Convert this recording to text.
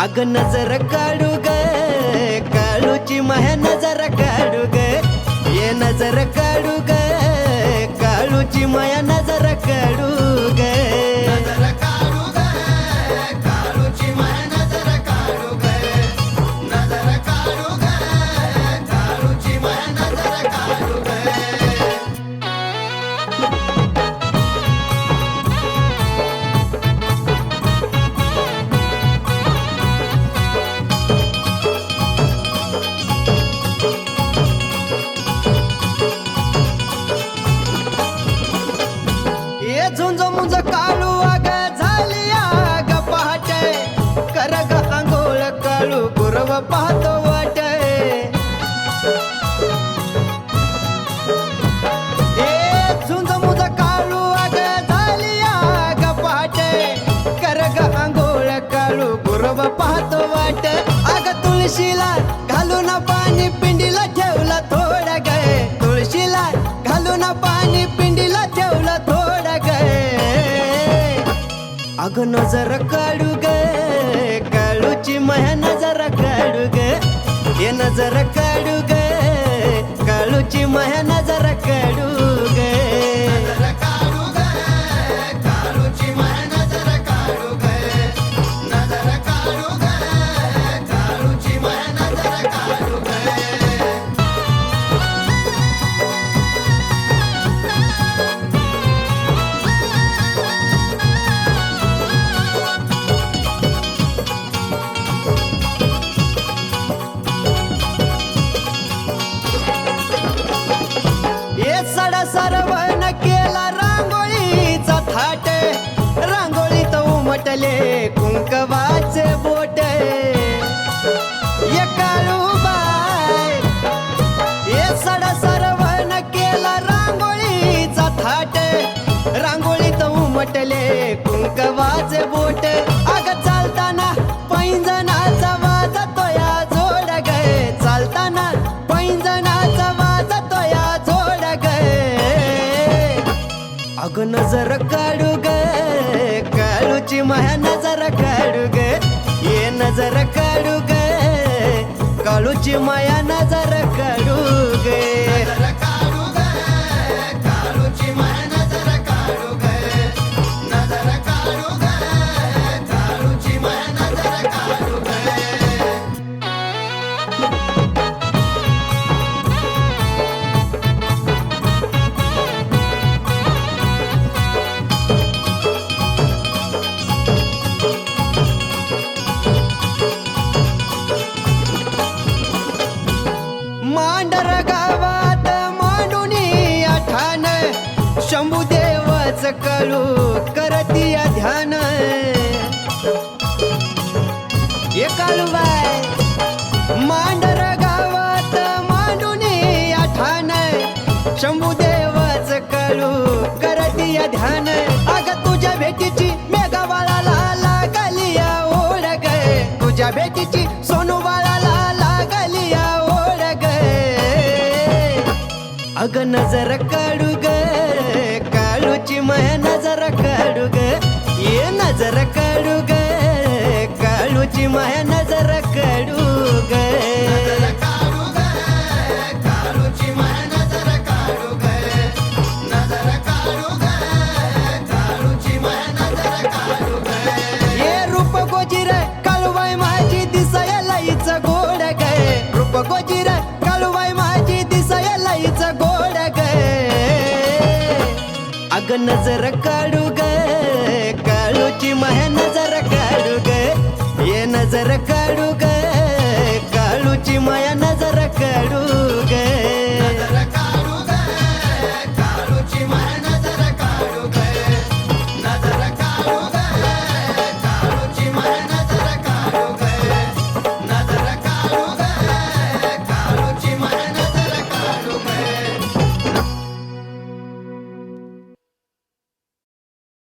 अग नजर काढू ग काळूची माया नजर काढू ग ये नजर काढू ग काळूची माया नजर काढू ग नजर काढू ग काळूची माया नजर काढू ग नजर काढू ग काळूची माया नजर काढू ग झुंज मुंज काळू आग झाली आग पहाटे कर ग आंघोळ काळू गुरव पाहतो वाटे झुंज मुंज काळू आग झाली आग पहाटे कर ग आंघोळ काळू गुरव पाहतो वाट आग तुळशीला घालून पाणी पिंडीला ठेवला थोडं ग तुळशीला घालून पाणी पिंडीला ठेवला थोडं अग नजर काढू ग काळूची माया नजर काढू ग ये नजर काढू ग काळूची माया नजर काढू ग नजर काढू ग काळूची माया नजर काढू ग नजर काढू ग काळूची माया नजर काढू ग सरवण केला रांगोळीचा थाट रांगोळीत उमटले कुंकवाचे बोट ये काळूबाई ये सडा सरवण केला रांगोळीचा थाट रांगोळीत उमटले कुंकवाचे बोट अग चालताना पैंजणाचा वाजतो या जोड ग चालताना पैंजणाचा वाजतो या जोड ग अग नजर काढू ग काळूची माया नजर काढू ग ये नजर काढू ग काळूची माया नजर काढू ग नजर काढू ग काळूची माया नजर काढू ग नजर काढू ग काळूची माया नजर काढू ग मांडर गावात मांडुनी आठान शंभूदेवच कळू करतिया ध्यान ये काळूबाई मांडर गावात मांडुनी आठान शंभूदेवच कळू करतिया ध्यान अग तुझ्या भेटीची मेघावाळाला लागली ओढ ग तुझ्या भेटीची सोनूबाळाला लागली ओढ ग अग नजर काढू ग काळूची माया नजर काढू ग ये नजर काढू ग काळूची माया नजर काढू ग नजर काढू ग काळूची माया नजर काढू ग नजर काढू ग काळूची माया नजर काढू ग ये रूप गोजीर काळूबाई माझी दिसायला हीच गोड ग रूप गोजीर काळूबाई माझी दिसायला हीच गोड ग अग नजर काढू